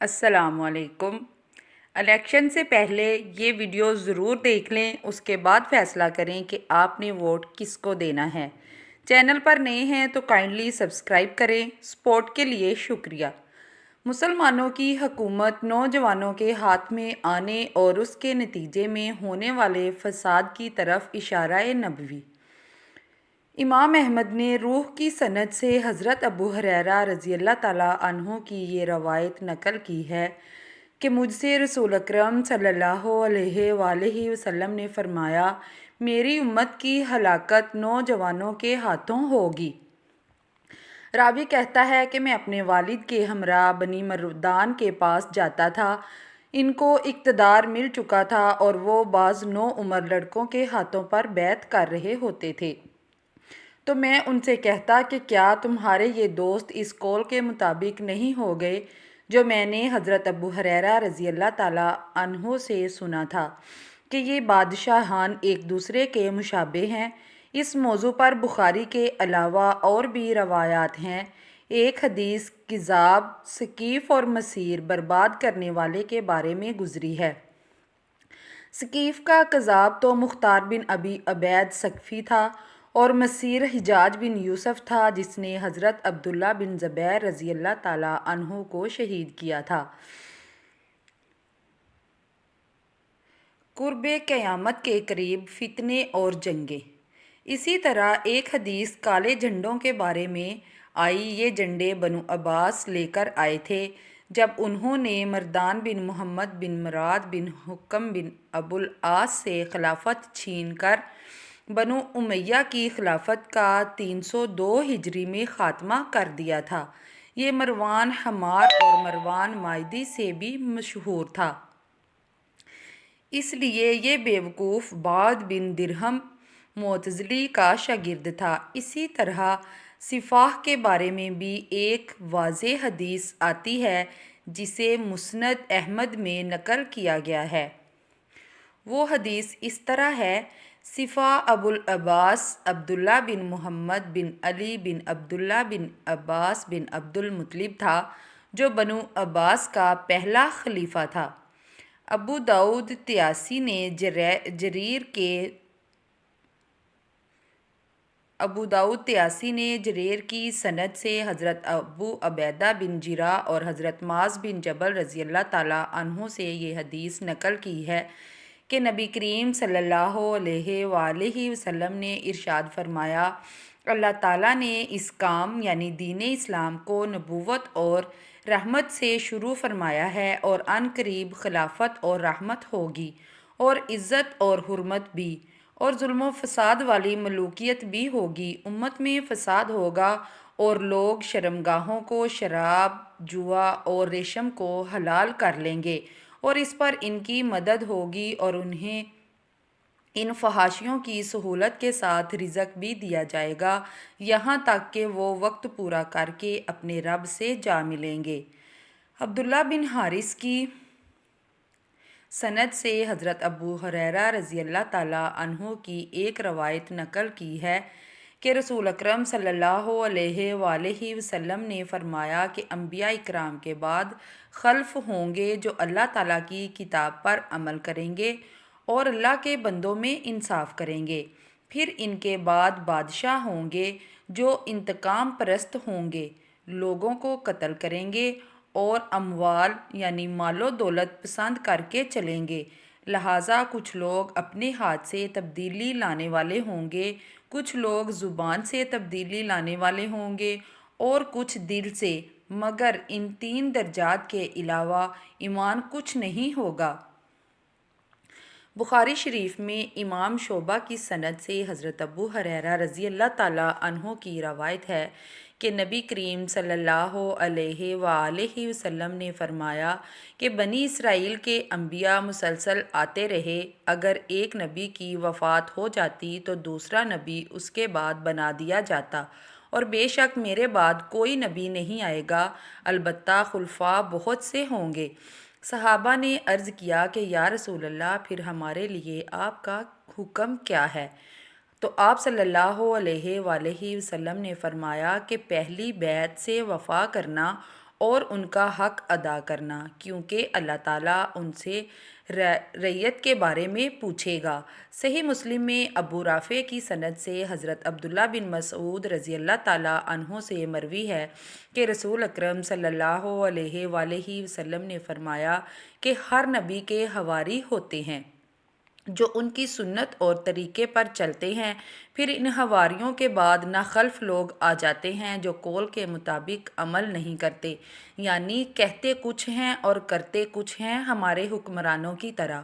السلام علیکم۔ الیکشن سے پہلے یہ ویڈیو ضرور دیکھ لیں، اس کے بعد فیصلہ کریں کہ آپ نے ووٹ کس کو دینا ہے۔ چینل پر نئے ہیں تو کائنڈلی سبسکرائب کریں۔ سپورٹ کے لیے شکریہ۔ مسلمانوں کی حکومت نوجوانوں کے ہاتھ میں آنے اور اس کے نتیجے میں ہونے والے فساد کی طرف اشارہ نبوی۔ امام احمد نے روح کی سند سے حضرت ابو ہریرہ رضی اللہ تعالیٰ عنہ کی یہ روایت نقل کی ہے کہ مجھ سے رسول اکرم صلی اللہ علیہ وآلہ وسلم نے فرمایا، میری امت کی ہلاکت نوجوانوں کے ہاتھوں ہوگی۔ راوی کہتا ہے کہ میں اپنے والد کے ہمراہ بنی مردان کے پاس جاتا تھا۔ ان کو اقتدار مل چکا تھا اور وہ بعض نوعمر لڑکوں کے ہاتھوں پر بیعت کر رہے ہوتے تھے۔ تو میں ان سے کہتا کہ کیا تمہارے یہ دوست اس قول کے مطابق نہیں ہو گئے جو میں نے حضرت ابو ہریرہ رضی اللہ تعالیٰ عنہ سے سنا تھا کہ یہ بادشاہان ایک دوسرے کے مشابہ ہیں۔ اس موضوع پر بخاری کے علاوہ اور بھی روایات ہیں۔ ایک حدیث کذاب، ثقیف اور مسیر برباد کرنے والے کے بارے میں گزری ہے۔ ثقیف کا کذاب تو مختار بن ابی عبید ثقفی تھا اور مسیر حجاج بن یوسف تھا جس نے حضرت عبداللہ بن زبیر رضی اللہ تعالیٰ عنہ کو شہید کیا تھا۔ قرب قیامت کے قریب فتنے اور جنگیں۔ اسی طرح ایک حدیث کالے جھنڈوں کے بارے میں آئی۔ یہ جھنڈے بنو عباس لے کر آئے تھے جب انہوں نے مردان بن محمد بن مراد بن حکم بن ابو العاص سے خلافت چھین کر بنو امیہ کی خلافت کا 302 ہجری میں خاتمہ کر دیا تھا۔ یہ مروان حمار اور مروان مائدی سے بھی مشہور تھا۔ اس لیے یہ بیوقوف بعد بن درہم معتزلی کا شاگرد تھا۔ اسی طرح سفاح کے بارے میں بھی ایک واضح حدیث آتی ہے جسے مسند احمد میں نقل کیا گیا ہے۔ وہ حدیث اس طرح ہے: سفاح ابو العباس عبداللہ بن محمد بن علی بن عبداللہ بن عباس بن عبد المطلب تھا جو بنو عباس کا پہلا خلیفہ تھا۔ ابو داؤد طیالسی نے جریر کی سند سے حضرت ابو عبیدہ بن جراح اور حضرت معاذ بن جبل رضی اللہ تعالیٰ عنہ سے یہ حدیث نقل کی ہے کہ نبی کریم صلی اللہ علیہ وآلہ وسلم نے ارشاد فرمایا، اللہ تعالیٰ نے اس کام یعنی دین اسلام کو نبوت اور رحمت سے شروع فرمایا ہے اور عن قریب خلافت اور رحمت ہوگی اور عزت اور حرمت بھی اور ظلم و فساد والی ملوکیت بھی ہوگی۔ امت میں فساد ہوگا اور لوگ شرمگاہوں کو شراب، جوا اور ریشم کو حلال کر لیں گے اور اس پر ان کی مدد ہوگی اور انہیں ان فحاشیوں کی سہولت کے ساتھ رزق بھی دیا جائے گا یہاں تک کہ وہ وقت پورا کر کے اپنے رب سے جا ملیں گے۔ عبداللہ بن حارث کی سند سے حضرت ابو ہریرہ رضی اللہ تعالیٰ عنہ کی ایک روایت نقل کی ہے کہ رسول اکرم صلی اللہ علیہ وآلہ وسلم نے فرمایا کہ انبیاء اکرام کے بعد خلف ہوں گے جو اللہ تعالیٰ کی کتاب پر عمل کریں گے اور اللہ کے بندوں میں انصاف کریں گے۔ پھر ان کے بعد بادشاہ ہوں گے جو انتقام پرست ہوں گے، لوگوں کو قتل کریں گے اور اموال یعنی مال و دولت پسند کر کے چلیں گے۔ لہٰذا کچھ لوگ اپنے ہاتھ سے تبدیلی لانے والے ہوں گے، کچھ لوگ زبان سے تبدیلی لانے والے ہوں گے اور کچھ دل سے، مگر ان 3 درجات کے علاوہ ایمان کچھ نہیں ہوگا۔ بخاری شریف میں امام شعبہ کی سند سے حضرت ابو ہریرہ رضی اللہ تعالیٰ عنہ کی روایت ہے کہ نبی کریم صلی اللہ علیہ وآلہ وسلم نے فرمایا کہ بنی اسرائیل کے انبیاء مسلسل آتے رہے، اگر ایک نبی کی وفات ہو جاتی تو دوسرا نبی اس کے بعد بنا دیا جاتا، اور بے شک میرے بعد کوئی نبی نہیں آئے گا، البتہ خلفاء بہت سے ہوں گے۔ صحابہ نے عرض کیا کہ یا رسول اللہ، پھر ہمارے لیے آپ کا حکم کیا ہے؟ تو آپ صلی اللہ علیہ وآلہ وسلم نے فرمایا کہ پہلی بیعت سے وفا کرنا اور ان کا حق ادا کرنا، کیونکہ اللہ تعالیٰ ان سے رعیت کے بارے میں پوچھے گا۔ صحیح مسلم میں ابو رافع کی سند سے حضرت عبداللہ بن مسعود رضی اللہ تعالیٰ عنہ سے مروی ہے کہ رسول اکرم صلی اللہ علیہ وآلہ وسلم نے فرمایا کہ ہر نبی کے حواری ہوتے ہیں جو ان کی سنت اور طریقے پر چلتے ہیں، پھر ان حواریوں کے بعد ناخلف لوگ آ جاتے ہیں جو قول کے مطابق عمل نہیں کرتے، یعنی کہتے کچھ ہیں اور کرتے کچھ ہیں ہمارے حکمرانوں کی طرح،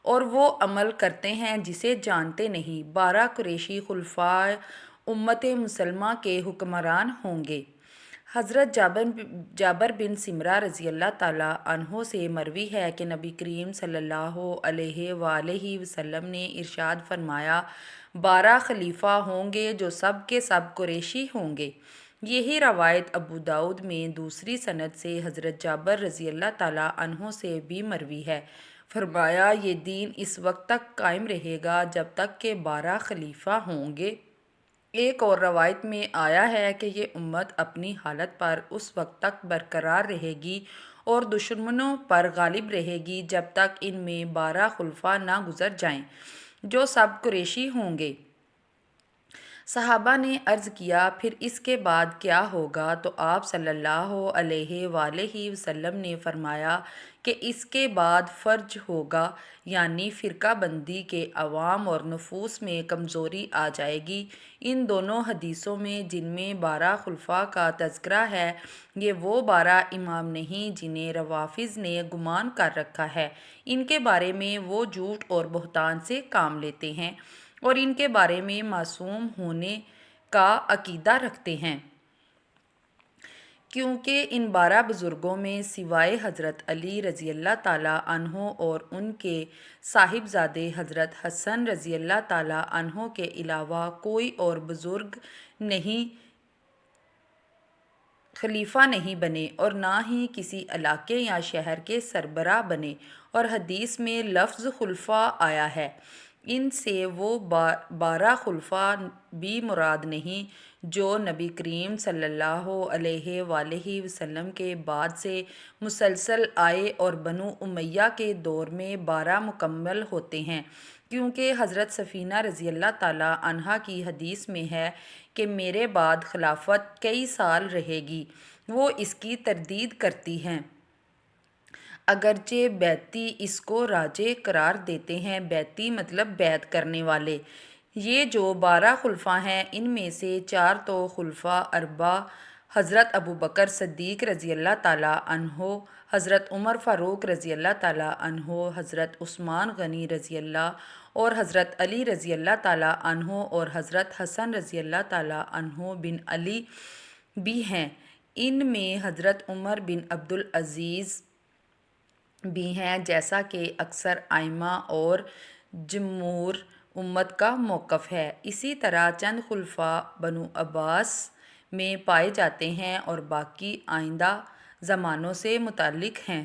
اور وہ عمل کرتے ہیں جسے جانتے نہیں۔ 12 قریشی خلفاء امت مسلمہ کے حکمران ہوں گے۔ حضرت جابر بن سمرہ رضی اللہ تعالیٰ عنہ سے مروی ہے کہ نبی کریم صلی اللہ علیہ وآلہ وسلم نے ارشاد فرمایا، 12 خلیفہ ہوں گے جو سب کے سب قریشی ہوں گے۔ یہی روایت ابو داؤد میں دوسری سند سے حضرت جابر رضی اللہ تعالیٰ عنہ سے بھی مروی ہے۔ فرمایا، یہ دین اس وقت تک قائم رہے گا جب تک کہ 12 خلیفہ ہوں گے۔ ایک اور روایت میں آیا ہے کہ یہ امت اپنی حالت پر اس وقت تک برقرار رہے گی اور دشمنوں پر غالب رہے گی جب تک ان میں 12 خلفاء نہ گزر جائیں جو سب قریشی ہوں گے۔ صحابہ نے عرض کیا، پھر اس کے بعد کیا ہوگا؟ تو آپ صلی اللہ علیہ وآلہ وسلم نے فرمایا کہ اس کے بعد فرج ہوگا، یعنی فرقہ بندی کے عوام اور نفوس میں کمزوری آ جائے گی۔ ان دونوں حدیثوں میں جن میں 12 خلفاء کا تذکرہ ہے، یہ وہ 12 امام نہیں جنہیں روافض نے گمان کر رکھا ہے۔ ان کے بارے میں وہ جھوٹ اور بہتان سے کام لیتے ہیں اور ان کے بارے میں معصوم ہونے کا عقیدہ رکھتے ہیں، کیونکہ ان 12 بزرگوں میں سوائے حضرت علی رضی اللہ تعالیٰ عنہ اور ان کے صاحبزادے حضرت حسن رضی اللہ تعالیٰ عنہ کے علاوہ کوئی اور بزرگ خلیفہ نہیں بنے اور نہ ہی کسی علاقے یا شہر کے سربراہ بنے، اور حدیث میں لفظ خلفاء آیا ہے، ان سے وہ 12 خلفاء بھی مراد نہیں جو نبی کریم صلی اللہ علیہ وآلہ وسلم کے بعد سے مسلسل آئے اور بنو امیہ کے دور میں 12 مکمل ہوتے ہیں، کیونکہ حضرت سفینہ رضی اللہ تعالیٰ عنہا کی حدیث میں ہے کہ میرے بعد خلافت کئی سال رہے گی۔ وہ اس کی تردید کرتی ہیں، اگرچہ بیعتی اس کو راجح قرار دیتے ہیں۔ بیعتی مطلب بیعت کرنے والے۔ یہ جو 12 خلفاء ہیں، ان میں سے 4 تو خلفاء اربعہ حضرت ابوبکر صدیق رضی اللہ تعالیٰ عنہ، حضرت عمر فاروق رضی اللہ تعالیٰ عنہ، حضرت عثمان غنی رضی اللہ اور حضرت علی رضی اللہ تعالیٰ عنہ اور حضرت حسن رضی اللہ تعالیٰ عنہ بن علی بھی ہیں۔ ان میں حضرت عمر بن عبدالعزیز بھی ہیں، جیسا کہ اکثر ائمہ اور جمہور امت کا موقف ہے۔ اسی طرح چند خلفاء بنو عباس میں پائے جاتے ہیں اور باقی آئندہ زمانوں سے متعلق ہیں۔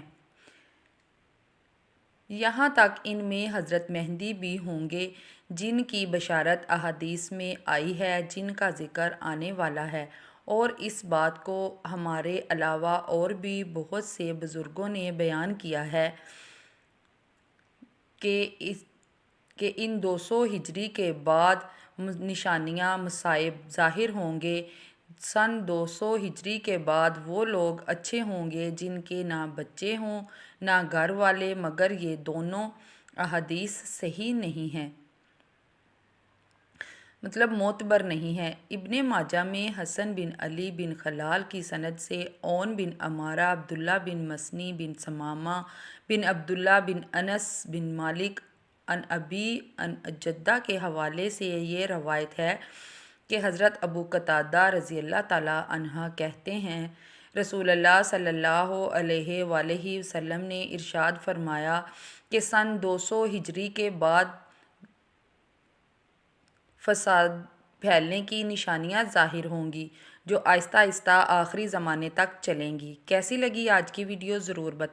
یہاں تک ان میں حضرت مہدی بھی ہوں گے، جن کی بشارت احادیث میں آئی ہے، جن کا ذکر آنے والا ہے، اور اس بات کو ہمارے علاوہ اور بھی بہت سے بزرگوں نے بیان کیا ہے کہ ان 200 ہجری کے بعد نشانیاں مصائب ظاہر ہوں گے۔ سن 200 ہجری کے بعد وہ لوگ اچھے ہوں گے جن کے نہ بچے ہوں نہ گھر والے، مگر یہ دونوں احادیث صحیح نہیں ہیں، مطلب معتبر نہیں ہیں۔ ابن ماجہ میں حسن بن علی بن خلال کی سند سے عون بن عمارہ، عبداللہ بن مسنی بن ثمامہ بن عبداللہ بن انس بن مالک عن ابی عن جدہ کے حوالے سے یہ روایت ہے کہ حضرت ابو قتادہ رضی اللہ تعالیٰ عنہ کہتے ہیں، رسول اللہ صلی اللہ علیہ وآلہ وسلم نے ارشاد فرمایا کہ سن 200 ہجری کے بعد فساد پھیلنے کی نشانیاں ظاہر ہوں گی جو آہستہ آہستہ آخری زمانے تک چلیں گی۔ کیسی لگی آج کی ویڈیو ضرور بتائیں۔